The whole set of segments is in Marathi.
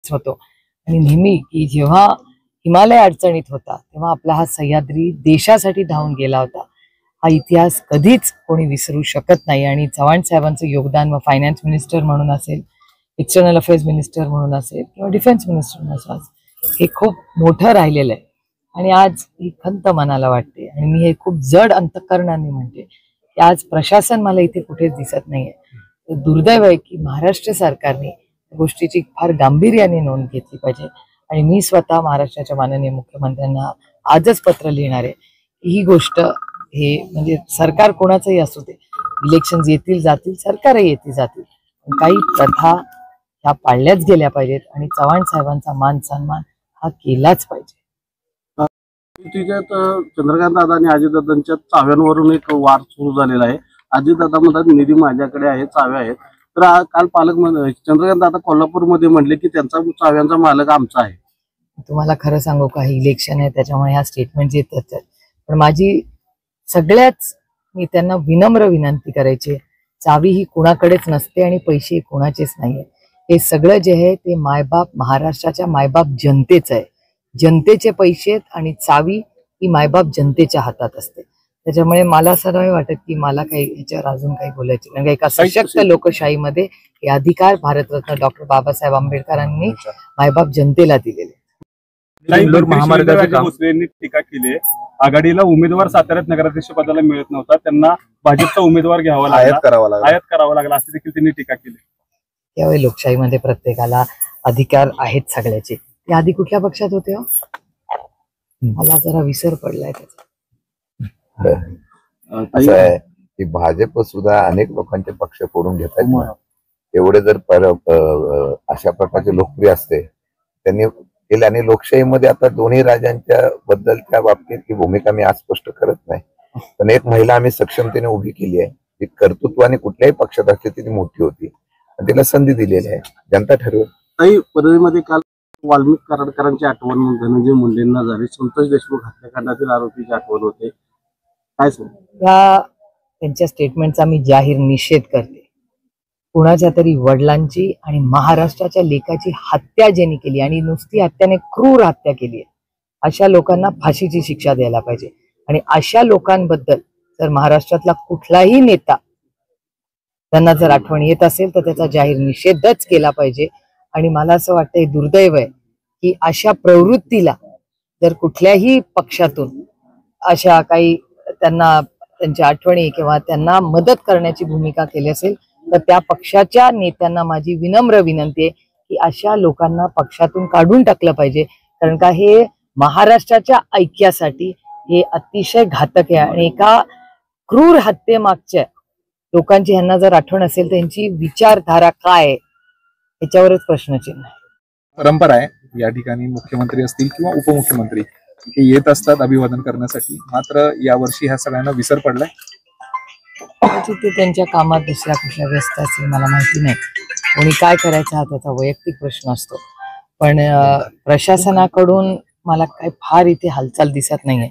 होतो आणि नेहमी की जेव्हा हिमालय अडचणीत होता तेव्हा आपला हा सह्याद्री देशासाठी धावून गेला होता. हा इतिहास कधीच कोणी विसरू शकत नाही आणि चव्हाण साहेबांचं योगदान फायनान्स मिनिस्टर म्हणून असेल, एक्सटर्नल अफेअर्स मिनिस्टर म्हणून असेल किंवा डिफेन्स मिनिस्टर म्हणून असेल, हे खूप मोठं राहिलेलं आहे. आणि आज ही खंत मनाला वाटते आणि मी हे खूप जड अंतःकरणाने म्हणते की आज प्रशासन मला इथे कुठेच दिसत नाहीये. दुर्दैव आहे की महाराष्ट्र सरकारने गोष्टीची फार गांभीर्याने नोंद घेतली पाहिजे. आणि मी स्वतः महाराष्ट्राच्या माननीय मुख्यमंत्र्यांना आजच पत्र लिहिणार आहे की ही गोष्ट हे म्हणजे सरकार कोणाचंही असू दे, इलेक्शन येतील जातील, सरकारही येतील जातील, पण काही प्रथा ह्या पाळल्याच गेल्या पाहिजेत आणि चव्हाण साहेबांचा मान सन्मान हा केलाच पाहिजे. चंद्रकांत दादा आणि अजितदादांच्या चाव्यांवरून एक वाद सुरू झालेला आहे. अजितदादा म्हणतात निधी माझ्याकडे आहे, चाव्या आहेत. तर काल पालकमंत्री चंद्रकांत दादा कोल्हापूरमध्ये म्हटले की त्यांचा चाव्यांचा मालक आमचा आहे. तुम्हाला खरं सांगू का, इलेक्शन आहे त्याच्यामुळे ह्या स्टेटमेंट येतात, पण माझी सगळ्याच मी त्यांना विनम्र विनंती करायची, चावी ही कुणाकडेच नसते आणि पैसे कोणाचेच नाहीये. हे सगळं जे आहे ते मायबाप महाराष्ट्राच्या मायबाप जनतेचं आहे. जनतेचे पैसे आणि चावी ही मायबाप जनतेच्या हातात असते. त्याच्यामुळे मला असं नाही वाटत की मला काही याच्यावर अजून काही बोलायचे, कारण एका सशक्त लोकशाहीमध्ये हे अधिकार भारतरत्न डॉक्टर बाबासाहेब आंबेडकरांनी मायबाप जनतेला दिलेले. भोसलेंनी टीका केली, आघाडीला उमेदवार साताऱ्यात नगराध्यक्ष पदाला मिळत नव्हता, त्यांना भाजपचा उमेदवार घ्यावा लागला, आयात करावा लागला, अशी देखील त्यांनी टीका केली. त्यावेळी लोकशाहीमध्ये प्रत्येकाला अधिकार आहेत सगळ्याचे. ते आधी कुठल्या पक्षात होते हो? मला जरा विसर पडलाय त्याचा. असं आहे की भाजप सुद्धा अनेक लोकांचे पक्ष फोडून घेतात. एवढे जर अशा प्रकारचे लोकप्रिय असते त्यांनी केले. आणि लोकशाहीमध्ये आता दोन्ही राजांच्या बद्दलच्या बाबतीत भूमिका मी आज स्पष्ट करत नाही, पण एक महिला आम्ही सक्षमतेने उभी केली आहे. ती कर्तृत्वाने कुठल्याही पक्षात असते ती मोठी होती आणि तिला संधी दिलेली आहे, जनता ठरवेल. काही परळीमध्ये काल वाल्मिक कराडकरांची आठवण धनंजय मुंडेंना झाली, संतोष देशमुख हत्याकांडातील आरोपीची आठवण होते. काय त्यांच्या स्टेटमेंटचा मी जाहीर निषेध करते. कुणाच्या तरी वडिलांची आणि महाराष्ट्राच्या लेकाची हत्या ज्यांनी केली आणि नुसती हत्याने क्रूर हत्या केली आहे, अशा लोकांना फाशीची शिक्षा द्यायला पाहिजे. आणि अशा लोकांबद्दल जर महाराष्ट्रातला कुठलाही नेता त्यांना जर आठवण येत असेल तर त्याचा जाहीर निषेधच केला पाहिजे. आणि मला असं वाटतंय दुर्दैव आहे की अशा प्रवृत्तीला जर कुठल्याही पक्षातून अशा काही त्यांना त्यांच्या आठवणी किंवा त्यांना मदत करण्याची भूमिका केली असेल तर त्या पक्षाच्या नेत्यांना माझी विनम्र विनंती आहे की अशा लोकांना पक्षातून काढून टाकलं पाहिजे. कारण का हे महाराष्ट्राच्या ऐक्यासाठी हे अतिशय घातक आहे. आणि एका क्रूर हत्येमागच्या लोकांची ह्यांना जर आठवण असेल तर त्यांची विचारधारा काय आहे याच्यावरच प्रश्नचिन्ह आहे. परंपरा आहे या ठिकाणी मुख्यमंत्री असतील किंवा उपमुख्यमंत्री हे येत असतात अभिवादन करण्यासाठी, मात्र यावर्षी ह्या सगळ्यांना विसर पडलाय. ते त्यांच्या कामात दुसऱ्या कुठल्या व्यस्त असतील मला माहिती नाही. कोणी काय करायचं हा त्याचा वैयक्तिक प्रश्न असतो, पण प्रशासनाकडून मला काय फार इथे हालचाल दिसत नाहीये.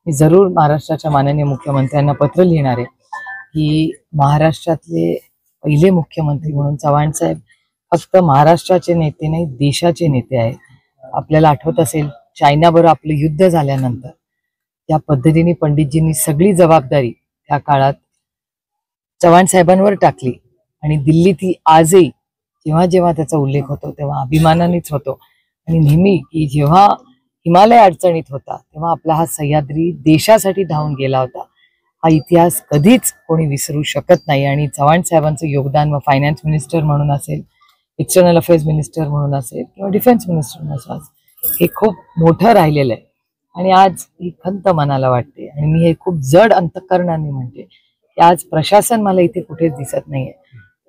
मी जरूर महाराष्ट्राच्या माननीय मुख्यमंत्र्यांना पत्र लिहिणार आहे की महाराष्ट्रातले पहिले मुख्यमंत्री म्हणून चव्हाण साहेब फक्त महाराष्ट्राचे नेते नाही, देशाचे नेते आहेत. आपल्याला आठवत असेल चायनाबरोबर आपलं युद्ध झाल्यानंतर त्या पद्धतीने पंडितजींनी सगळी जबाबदारी त्या काळात चव्हाण साहेबांवर टाकली आणि दिल्लीत ही आजही जेव्हा जेव्हा त्याचा उल्लेख होतो तेव्हा अभिमानानेच होतो. आणि नेहमी की जेव्हा हिमालय अडचणीत होता तेव्हा आपला हा सह्याद्री देशासाठी धावून गेला होता. हा इतिहास कधीच कोणी विसरू शकत नाही. आणि चव्हाण साहेबांचं योगदान फायनान्स मिनिस्टर म्हणून असेल, एक्सटर्नल अफेअर्स मिनिस्टर म्हणून असेल किंवा डिफेन्स मिनिस्टर म्हणून असेल, हे खूप मोठं राहिलेलं आहे. आणि आज ही खंत मनाला वाटते आणि मी हे खूप जड अंतःकरणाने म्हणते की आज प्रशासन मला इथे कुठेच दिसत नाहीये.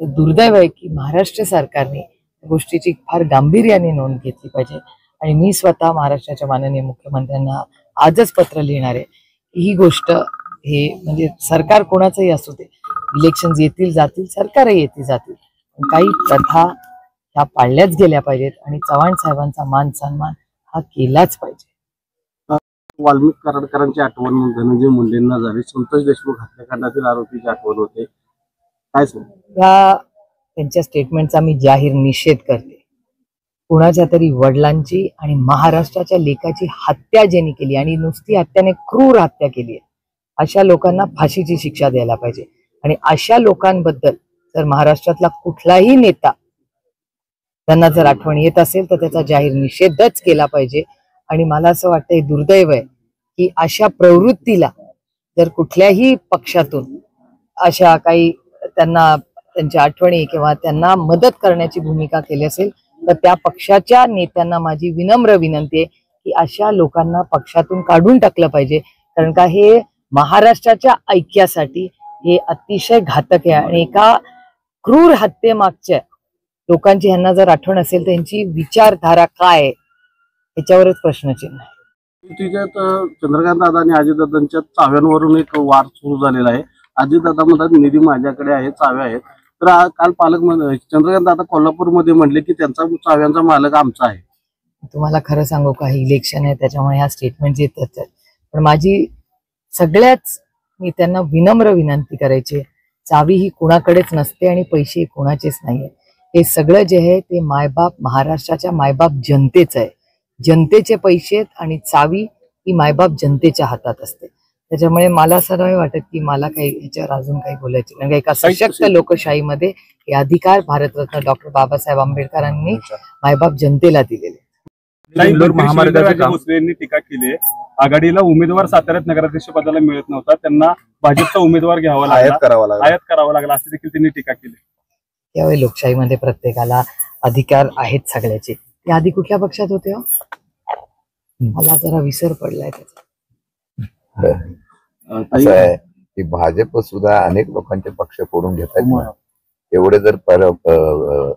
दुर्दैव आहे की महाराष्ट्र सरकारने गोष्टीची फार गांभीर्याने नोंद घेतली पाहिजे. आणि मी स्वतः महाराष्ट्राच्या माननीय मुख्यमंत्र्यांना आजच पत्र लिहिणार आहे की ही गोष्ट हे म्हणजे सरकार कोणाचंही असू दे, इलेक्शन येतील जातील, सरकारही येतील जातील, पण काही प्रथा ह्या पाळल्याच गेल्या पाहिजेत आणि चव्हाण साहेबांचा मान सन्मान हा केलाच पाहिजे. वाल्मिक कराडकरांची आठवण धनंजय मुंडेंना झाली, संतोष देशमुख हत्याकांडातील आरोपीची आठवण होते. काय त्यांच्या स्टेटमेंटचा मी जाहीर निषेध करते. कुणाच्या तरी वडिलांची आणि महाराष्ट्राच्या लेकाची हत्या ज्यांनी केली आणि नुसती हत्याने क्रूर हत्या केली आहे, अशा लोकांना फाशीची शिक्षा द्यायला पाहिजे. आणि अशा लोकांबद्दल जर महाराष्ट्रातला कुठलाही नेता त्यांना जर आठवण येत असेल तर त्याचा जाहीर निषेधच केला पाहिजे. आणि मला असं वाटतंय दुर्दैव आहे की अशा प्रवृत्तीला जर कुठल्याही पक्षातून अशा काही त्यांना त्यांच्या आठवणी किंवा त्यांना मदत करण्याची भूमिका केली असेल तर त्या पक्षाच्या नेत्यांना माझी विनम्र विनंती आहे की अशा लोकांना पक्षातून काढून टाकलं पाहिजे. कारण का हे महाराष्ट्राच्या ऐक्यासाठी हे अतिशय घातक आहे. आणि एका क्रूर हत्येमागच्या लोकांची ह्यांना जर आठवण असेल तर त्यांची विचारधारा काय आहे याच्यावरच प्रश्नचिन्ह आहे. तिच्यात चंद्रकांत दादा आणि अजितदादांच्या चाव्यांवरून एक वाद सुरू झालेला आहे. अजितदादा म्हणतात निधी माझ्याकडे आहे, चाव्या आहेत. तर काल चंद्रकांत दादा कोल्हापूरमध्ये म्हटले की त्यांचा चाव्यांचा मालक आमचा आहे. तुम्हाला खरं सांगू का, इलेक्शन आहे त्याच्यामुळे ह्या स्टेटमेंट येतात. पण माझी सगळ्याच मी त्यांना विनम्र विनंती करायची, चावी ही कुणाकडेच नसते आणि पैसे कुणाचेच नाहीये. हे सगळं जे आहे ते मायबाप महाराष्ट्राच्या मायबाप जनतेच आहे. जनतेचे पैसे आणि चावी ही मायबाप जनतेच्या हातात असते. त्याच्यामुळे मला असं नाही वाटत की मला काही याच्यावर अजून काही बोलायचे. कारण एका सशक्त लोकशाहीमध्ये हे अधिकार भारतरत्न डॉक्टर बाबासाहेब आंबेडकरांनी मायबाप जनतेला दिलेले. भोसलेंनी टीका केली आहे, आघाडीला उमेदवार साताऱ्यात नगराध्यक्ष पदाला मिळत नव्हता, त्यांना भाजपचा उमेदवार घ्यावा लागला, आयात करावा लागला अशी देखील त्यांनी टीका केली. त्यावेळी लोकशाहीमध्ये प्रत्येकाला अधिकार आहेत सगळ्याचे. ते आधी कुठल्या पक्षात होते हो? मला जरा विसर पडलाय त्याचा. असं आहे की भाजप सुद्धा अनेक लोकांचे पक्ष फोडून घेत आहेत. एवढे जर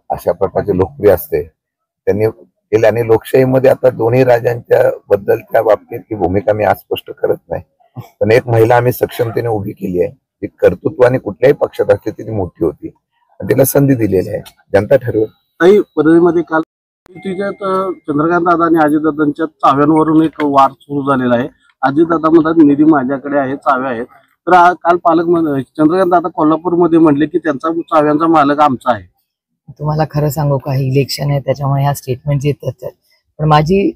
अशा प्रकारचे लोकप्रिय असते त्यांनी केले. आणि लोकशाहीमध्ये आता दोन्ही राजांच्या बद्दलच्या बाबतीत ही भूमिका मी आज स्पष्ट करत नाही, पण एक महिला आम्ही सक्षमतेने उभी केली आहे. ती कर्तृत्वाने कुठल्याही पक्षात असते ती मोठी होती आणि तिला संधी दिलेली आहे. जनता ठरवेल. काही परळीमध्ये काल तिच्यात चंद्रकांत दादा आणि अजितदादांच्या चाव्यांवरून एक वाद सुरू झालेला आहे. अजितदादा म्हणतात निधी माझ्याकडे आहे, चाव्या आहेत. तर काल चंद्रकांत दादा कोल्हापूरमध्ये म्हटले की त्यांचा चाव्यांचा मालक आमचा आहे. तुम्हाला खरं सांगू का, इलेक्शन आहे त्याच्यामुळे ह्या स्टेटमेंट येतात. पण माझी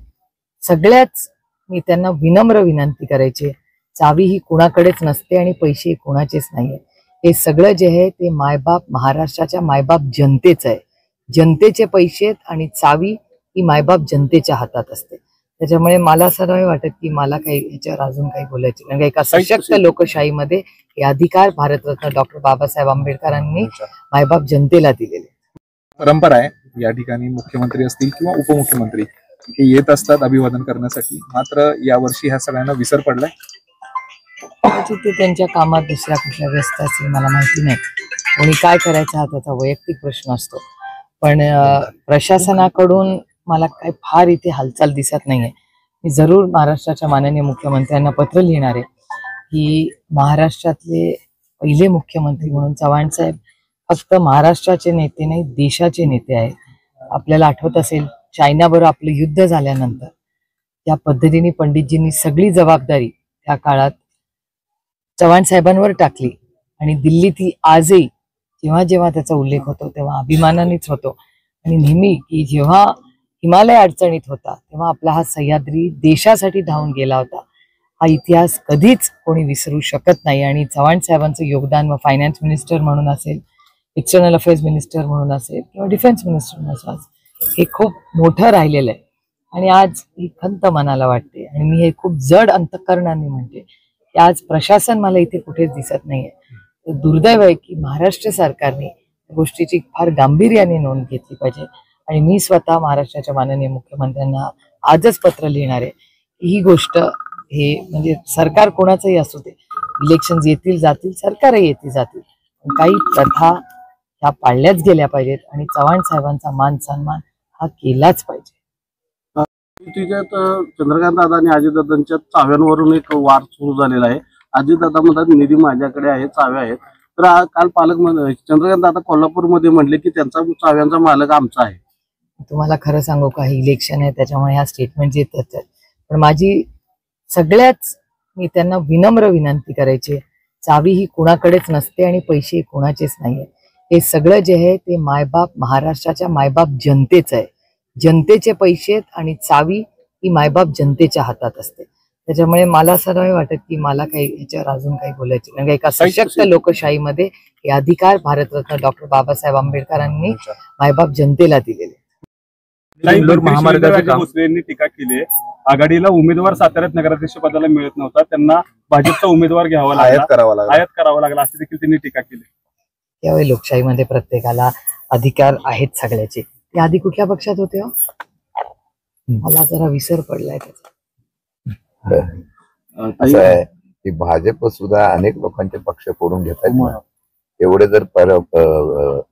सगळ्याच मी त्यांना विनम्र विनंती करायची, चावी ही कुणाकडेच नसते आणि पैसे कुणाचेच नाहीये. हे सगळं जे आहे ते मायबाप महाराष्ट्राच्या मायबाप जनतेच आहे. जनतेचे पैसे आणि चावी ही मायबाप जनतेच्या हातात असते. त्याच्यामुळे मला असं नाही वाटत की मला काही याच्यावर अजून काही बोलायचे. कारण एका सशक्त लोकशाहीमध्ये हे अधिकार भारतरत्न डॉक्टर बाबासाहेब आंबेडकरांनी मायबाप जनतेला दिलेले. परंपरा आहे या ठिकाणी मुख्यमंत्री असतील किंवा उपमुख्यमंत्री हे येत असतात अभिवादन करण्यासाठी. मात्र यावर्षी ह्या सगळ्यांना विसर पडलाय. ते त्यांच्या कामात दुसऱ्या कुठल्या व्यस्त असतील मला माहिती नाही. कोणी काय करायचं हा त्याचा वैयक्तिक प्रश्न असतो. पण प्रशासनाकडून मला काही फार इथे हालचाल दिसत नाहीये. मी जरूर महाराष्ट्राच्या माननीय मुख्यमंत्र्यांना पत्र लिहिणार आहे की महाराष्ट्रातले पहिले मुख्यमंत्री म्हणून चव्हाण साहेब फक्त महाराष्ट्राचे नेते नाही, देशाचे नेते आहेत. आपल्याला आठवत असेल चायनाबरोबर आपलं युद्ध झाल्यानंतर त्या पद्धतीने पंडितजींनी सगळी जबाबदारी त्या काळात चव्हाण साहेबांवर टाकली. आणि दिल्ली ती आजही जेव्हा जेव्हा त्याचा उल्लेख होतो तेव्हा अभिमानानेच होतो. आणि नेहमी की जेव्हा हिमालय अडचणीत होता तेव्हा आपला हा सह्याद्री देशासाठी धावून गेला होता. हा इतिहास कधीच कोणी विसरू शकत नाही. आणि चव्हाण साहेबांचं योगदान व फायनान्स मिनिस्टर म्हणून असेल, एक्सटर्नल अफेअर्स मिनिस्टर म्हणून असेल किंवा डिफेन्स मिनिस्टर म्हणून असेल, हे खूप मोठं राहिलेलं आहे. आणि आज ही खंत मनाला वाटते आणि मी हे खूप जड अंतःकरणाने म्हणते की आज प्रशासन मला इथे कुठेच दिसत नाहीये. दुर्दैव आहे की महाराष्ट्र सरकारने गोष्टीची फार गांभीर्याने नोंद घेतली पाहिजे. आणि मी स्वतः महाराष्ट्राच्या माननीय मुख्यमंत्र्यांना आजच पत्र लिहिणार आहे की ही गोष्ट हे म्हणजे सरकार कोणाचंही असू दे, इलेक्शन येतील जातील, सरकारही येतील जातील, पण काही प्रथा ह्या पाळल्याच गेल्या पाहिजेत आणि चव्हाण साहेबांचा मान सन्मान हा केलाच पाहिजे. तिच्यात चंद्रकांत दादा आणि अजितदादांच्या चाव्यांवरून एक वाद सुरू झालेला आहे. अजितदादा म्हणतात निधी माझ्याकडे आहे, चाव्या आहेत. तर काल चंद्रकांत दादा कोल्हापूरमध्ये म्हटले की त्यांचा चाव्यांचा मालक आमचा आहे. तुम्हाला खरं सांगू का, इलेक्शन आहे त्याच्यामुळे ह्या स्टेटमेंट येतात. पण माझी सगळ्याच मी त्यांना विनम्र विनंती करायची, चावी ही कुणाकडेच नसते आणि पैसे कुणाचेच नाहीये. हे सगळं जे आहे ते मायबाप महाराष्ट्राच्या मायबाप जनतेच आहे. जनतेचे पैसे आहेत आणि चावी ही मायबाप जनतेच्या हातात असते. त्याच्यामुळे मला असं नाही वाटत की मला काही याच्यावर अजून काही बोलायचे, कारण एका सशक्त लोकशाहीमध्ये हे अधिकार भारतरत्न डॉक्टर बाबासाहेब आंबेडकरांनी मायबाप जनतेला दिलेले. महामार्गाचे भोसलेंनी टीका केली आहे, आघाडीला उमेदवार साताऱ्यात नगराध्यक्ष पदाला मिळत नव्हता, त्यांना भाजपचा उमेदवार घ्यावा लागला, आयात करावा लागला अशी देखील त्यांनी टीका केली. त्यावेळी लोकशाहीमध्ये प्रत्येकाला अधिकार आहेत सगळ्याचे. ते आधी कुठल्या पक्षात होते हो? मला जरा विसर पडलाय त्याचा. असं आहे की भाजप सुद्धा अनेक लोकांचे पक्ष फोडून घेत आहेत. एवढे जर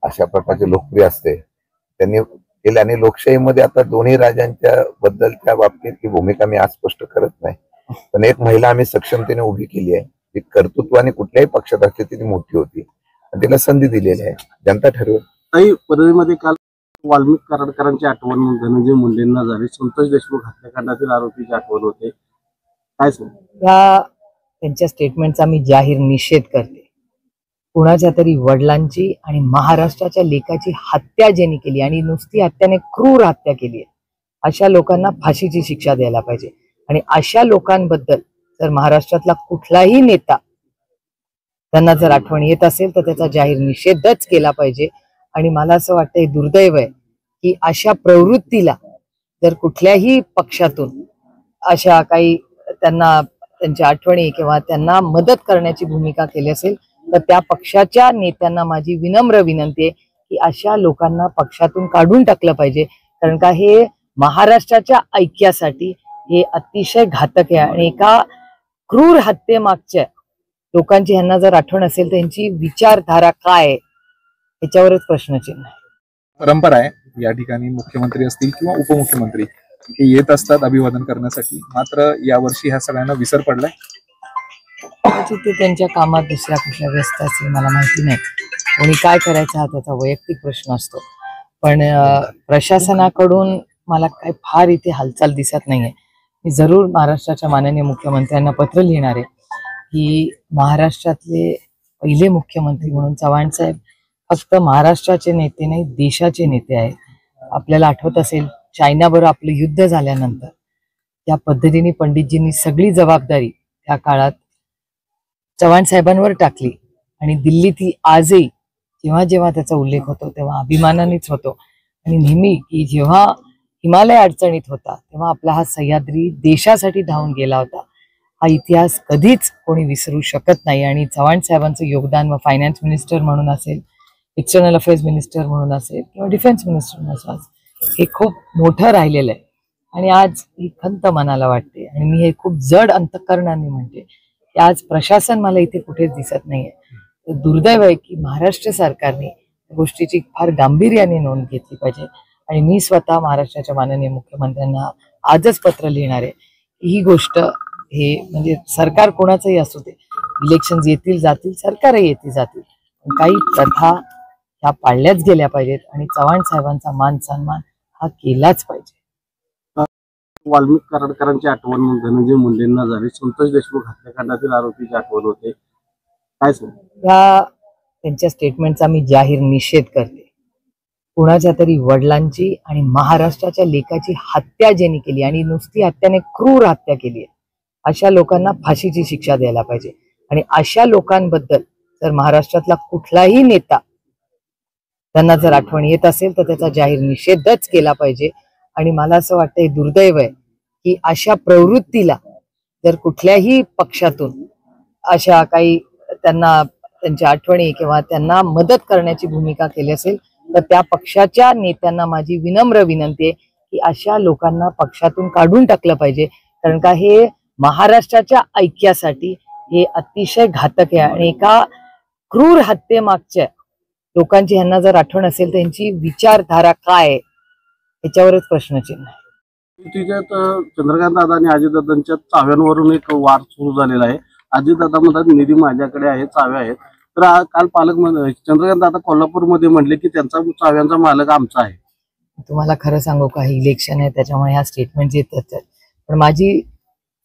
अशा प्रकारचे लोकप्रिय असते त्यांनी केले. आणि लोकशाहीमध्ये आता दोन्ही राजांच्या बद्दलच्या बाबतीत ही भूमिका मी आज स्पष्ट करत नाही, पण एक महिला आम्ही सक्षमतेने उभी केली आहे. ती कर्तृत्वाने कुठल्याही पक्षात असते ती मोठी होती आणि तिला संधी दिलेली आहे, जनता ठरवेल. काही परळीमध्ये काल वाल्मिक कराडकरांची आठवण धनंजय मुंडेंना झाली, संतोष देशमुख हत्याकांडातील आरोपीची आठवण होते. काय सांग त्यांच्या स्टेटमेंटचा मी जाहीर निषेध करते. कुणाच्या तरी वडिलांची आणि महाराष्ट्राच्या लेकाची हत्या ज्यांनी केली आणि नुसती हत्याने क्रूर हत्या केली आहे, अशा लोकांना फाशीची शिक्षा द्यायला पाहिजे. आणि अशा लोकांबद्दल जर महाराष्ट्रातला कुठलाही नेता त्यांना जर आठवण येत असेल तर त्याचा जाहीर निषेधच केला पाहिजे. आणि मला असं वाटतंय दुर्दैव आहे की अशा प्रवृत्तीला जर कुठल्याही पक्षातून अशा काही त्यांना त्यांच्या आठवणी किंवा त्यांना मदत करण्याची भूमिका केली असेल तर त्या पक्षाच्या नेत्यांना माझी विनम्र विनंती आहे की अशा लोकांना पक्षातून काढून टाकलं पाहिजे. कारण का हे महाराष्ट्राच्या ऐक्यासाठी हे अतिशय घातक आहे. आणि एका क्रूर हत्येमागच्या लोकांची ह्यांना जर आठवण असेल तर त्यांची विचारधारा काय आहे याच्यावरच प्रश्नचिन्ह आहे. परंपरा आहे या ठिकाणी मुख्यमंत्री असतील किंवा उपमुख्यमंत्री हे येत असतात अभिवादन करण्यासाठी, मात्र यावर्षी ह्या सगळ्यांना विसर पडलाय. ते त्यांच्या कामात दुसऱ्या कुठल्या व्यस्त असेल मला माहिती नाही. कोणी काय करायचं हा त्याचा वैयक्तिक प्रश्न असतो. पण प्रशासनाकडून मला काही फार इथे हालचाल दिसत नाहीये. मी जरूर महाराष्ट्राच्या माननीय मुख्यमंत्र्यांना पत्र लिहिणार आहे की महाराष्ट्रातले पहिले मुख्यमंत्री म्हणून चव्हाण साहेब फक्त महाराष्ट्राचे नेते नाही देशाचे नेते आहेत. आपल्याला आठवत असेल चायनाबरोबर आपलं युद्ध झाल्यानंतर त्या पद्धतीने पंडितजींनी सगळी जबाबदारी त्या काळात चव्हाण साहेबांवर टाकली. आणि दिल्लीत ही आजही जेव्हा जेव्हा त्याचा उल्लेख होतो तेव्हा अभिमानानेच होतो. आणि नेहमी की जेव्हा हिमालय अडचणीत होता तेव्हा आपला हा सह्याद्री देशासाठी धावून गेला होता. हा इतिहास कधीच कोणी विसरू शकत नाही. आणि चव्हाण साहेबांचं योगदान व फायनान्स मिनिस्टर म्हणून असेल, एक्सटर्नल अफेअर्स मिनिस्टर म्हणून असेल किंवा डिफेन्स मिनिस्टर म्हणून असेल, हे खूप मोठं राहिलेलं आहे. आणि आज ही खंत मनाला वाटते आणि मी हे खूप जड अंतःकरणाने म्हणते की आज प्रशासन मला इथे कुठेच दिसत नाहीये. दुर्दैव आहे की महाराष्ट्र सरकारने गोष्टीची फार गांभीर्याने नोंद घेतली पाहिजे. आणि मी स्वतः महाराष्ट्राच्या माननीय मुख्यमंत्र्यांना आजच पत्र लिहिणार आहे की ही गोष्ट हे म्हणजे सरकार कोणाचंही असू दे, इलेक्शन येतील जातील, सरकारही येतील जातील, पण काही प्रथा ह्या पाळल्याच गेल्या पाहिजेत आणि चव्हाण साहेबांचा मान सन्मान हा केलाच पाहिजे. वाल्मिक कराडकरांची आठवण धनंजय मुंडेंना झाली, संतोष देशमुख हत्याकांडातील आरोपीची आठवण होते. काय सांग त्यांच्या स्टेटमेंटचा मी जाहीर निषेध करते. कुणाच्या तरी वडिलांची आणि महाराष्ट्राच्या लेकाची हत्या ज्यांनी केली आणि नुसती हत्याने क्रूर हत्या केली आहे, अशा लोकांना फाशीची शिक्षा द्यायला पाहिजे. आणि अशा लोकांबद्दल जर महाराष्ट्रातला कुठलाही नेता त्यांना जर आठवण येत असेल तर त्याचा जाहीर निषेधच केला पाहिजे. आणि मला असं वाटतंय दुर्दैव आहे की अशा प्रवृत्तीला जर कुठल्याही पक्षातून अशा काही त्यांना त्यांच्या आठवणी किंवा त्यांना मदत करण्याची भूमिका केली असेल तर त्या पक्षाच्या नेत्यांना माझी विनम्र विनंती आहे की अशा लोकांना पक्षातून काढून टाकलं पाहिजे. कारण का हे महाराष्ट्राच्या ऐक्यासाठी हे अतिशय घातक आहे. आणि एका क्रूर हत्येमागच्या लोकांची ह्यांना जर आठवण असेल तर त्यांची विचारधारा काय आहे याच्यावरच प्रश्नचिन्ह आहे. तिच्यात चंद्रकांत दादा आणि अजितदादांच्या चाव्यांवरून एक वाद सुरू झालेला आहे. अजितदादा म्हणतात निधी माझ्याकडे आहे, चाव्या आहेत. तर काल पालकमंत्री चंद्रकांत दादा कोल्हापूरमध्ये म्हटले की त्यांचा चाव्यांचा मालक आमचा आहे. तुम्हाला खरं सांगू का, इलेक्शन आहे त्याच्यामुळे ह्या स्टेटमेंट येतात. पण माझी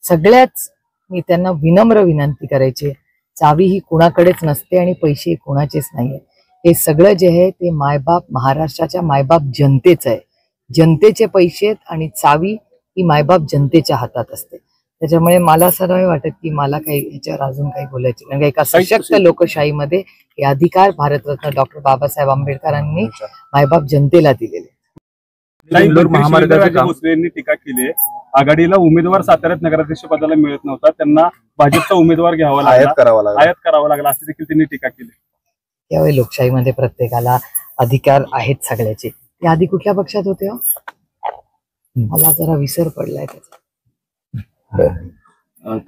सगळ्याच मी त्यांना विनम्र विनंती करायची, चावी ही कुणाकडेच नसते आणि पैसे कोणाचेच नाहीये. हे सगळं जे आहे ते मायबाप महाराष्ट्राच्या मायबाप जनतेचं आहे. जनतेचे पैसे आहेत आणि चावी ही मायबाप जनतेच्या हातात असते. त्याच्यामुळे मला असं नाही वाटत की मला काही याच्यावर अजून काही बोलायचे, कारण एका सशक्त लोकशाहीमध्ये हे अधिकार भारतरत्न डॉक्टर बाबासाहेब आंबेडकरांनी मायबाप जनतेला दिलेले. महामार्गाचे भोसलेंनी टीका केली, आघाडीला उमेदवार साताऱ्यात नगराध्यक्ष पदाला मिळत नव्हता, त्यांना भाजपचा उमेदवार घ्यावा लागला, आयात करावा लागला अशी देखील त्यांनी टीका केली. त्यावेळी लोकशाहीमध्ये प्रत्येकाला अधिकार आहेत सगळ्याचे. ते आधी कुठल्या पक्षात होते हो? मला जरा विसर पडलाय त्याचा.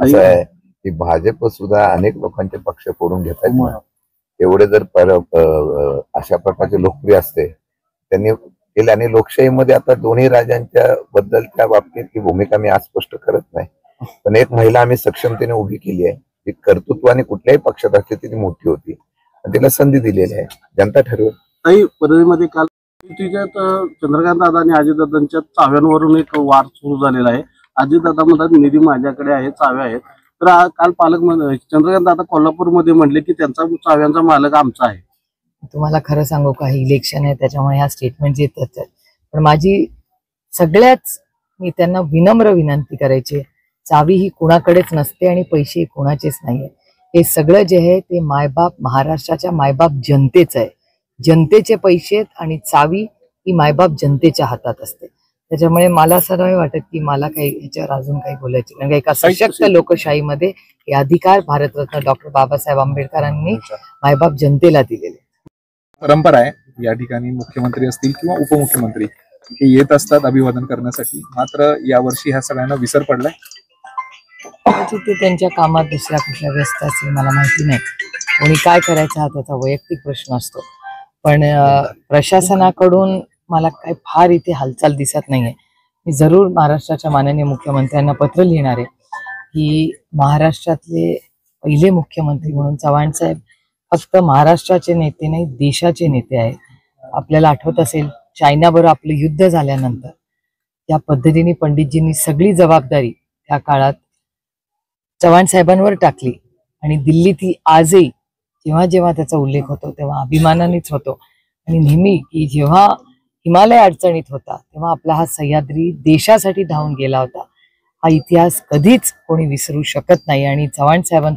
असं आहे की भाजप सुद्धा अनेक लोकांचे पक्ष फोडून घेत आहेत. एवढे जर अशा प्रकारचे लोकप्रिय असते त्यांनी केले, आणि लोकशाहीमध्ये आता दोन्ही राजांच्या बद्दलच्या बाबतीतली भूमिका मी आज स्पष्ट करत नाही, पण एक महिला आम्ही सक्षमतेने उभी केली आहे. ती कर्तृत्वाने कुठल्याही पक्षात असते ती मोठी होती, तिला संधी दिलेली आहे, जनता ठरवेल. काही परळीमध्ये काल तिच्यात चंद्रकांत दादा आणि अजितदादांच्या चाव्यांवरून एक वार सुरू झालेला आहे. अजितदादा म्हणतात निधी माझ्याकडे आहे, चाव्या आहेत. तर काल चंद्रकांत दादा कोल्हापूरमध्ये म्हणले की त्यांचा चाव्यांचा मालक आमचा आहे. तुम्हाला खरं सांगू का, इलेक्शन आहे त्याच्यामुळे ह्या स्टेटमेंट येतात, पण माझी सगळ्याच मी त्यांना विनम्र विनंती करायची, चावी ही कुणाकडेच नसते आणि पैसे कुणाचेच नाहीये. हे सगळं जे आहे ते मायबाप महाराष्ट्राच्या मायबाप जनतेचं आहे. जनतेचे पैसे आहेत आणि चावी ही मायबाप जनतेच्या हातात असते. त्याच्यामुळे मला असं नाही वाटत की मला काही याच्यावर अजून काही बोलायचे, कारण एका सशक्त लोकशाहीमध्ये हे अधिकार भारतरत्न डॉक्टर बाबासाहेब आंबेडकरांनी मायबाप जनतेला दिलेले. परंपरा आहे या ठिकाणी मुख्यमंत्री असतील किंवा उपमुख्यमंत्री हे येत असतात अभिवादन करण्यासाठी, मात्र यावर्षी ह्या सगळ्यांना विसर पडलाय. कदाचित ते त्यांच्या कामात दुसऱ्या कुठल्या व्यस्त असेल, मला माहिती नाही. कोणी काय करायचं हा त्याचा वैयक्तिक प्रश्न असतो, पण प्रशासनाकडून मला काही फार इथे हालचाल दिसत नाहीये. मी जरूर महाराष्ट्राच्या माननीय मुख्यमंत्र्यांना पत्र लिहिणार आहे की महाराष्ट्रातले पहिले मुख्यमंत्री म्हणून चव्हाण साहेब फक्त महाराष्ट्राचे नेते नाही, देशाचे नेते आहेत. आपल्याला आठवत असेल चायनाबरोबर आपलं युद्ध झाल्यानंतर त्या पद्धतीने पंडितजींनी सगळी जबाबदारी त्या काळात चव्हाण साहेबांवर टाकली, आणि दिल्ली ती आजही जेव्हा जेव्हा त्याचा उल्लेख होतो तेव्हा अभिमानानेच होतो. आणि नेहमी की जेव्हा हिमालय अडचणीत होता तेव्हा आपला हा सह्याद्री देशासाठी धावून गेला होता. हा इतिहास कधीच कोणी विसरू शकत नाही. आणि चव्हाण साहेबांचा